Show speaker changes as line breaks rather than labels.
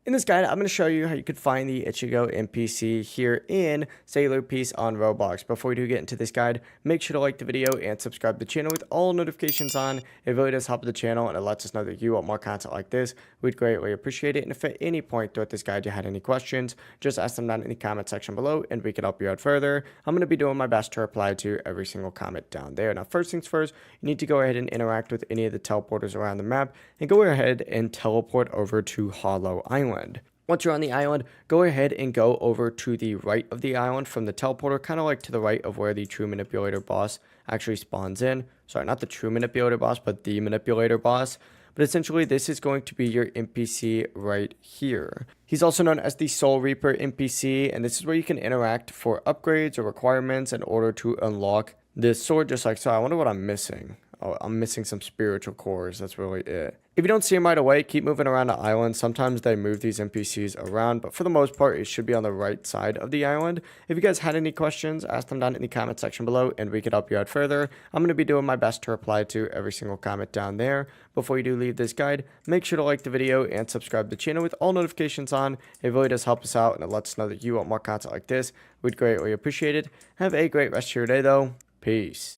In this guide, I'm going to show you how you could find the Ichigo NPC here in Sailor Piece on Roblox. Before we do get into this guide, make sure to like the video and subscribe to the channel with all notifications on. It really does help the channel and it lets us know that you want more content like this. We'd greatly appreciate it. And if at any point throughout this guide you had any questions, just ask them down in the comment section below and we can help you out further. I'm going to be doing my best to reply to every single comment down there. Now, first things first, you need to go ahead and interact with any of the teleporters around the map and go ahead and teleport over to Hollow Island. Once you're on the island, go ahead and go over to the right of the island from the teleporter, kind of like to the right of where the true manipulator boss actually spawns in. Sorry, not the true manipulator boss, but the manipulator boss. But essentially, this is going to be your NPC right here. He's also known as the Soul Reaper NPC, and this is where you can interact for upgrades or requirements in order to unlock this sword, just like so. I wonder what I'm missing. Oh, I'm missing some spiritual cores. That's really it. If you don't see them right away, keep moving around the island. Sometimes they move these NPCs around, but for the most part, it should be on the right side of the island. If you guys had any questions, ask them down in the comment section below, and we could help you out further. I'm going to be doing my best to reply to every single comment down there. Before you do leave this guide, make sure to like the video and subscribe to the channel with all notifications on. It really does help us out, and it lets us know that you want more content like this. We'd greatly appreciate it. Have a great rest of your day, though. Peace.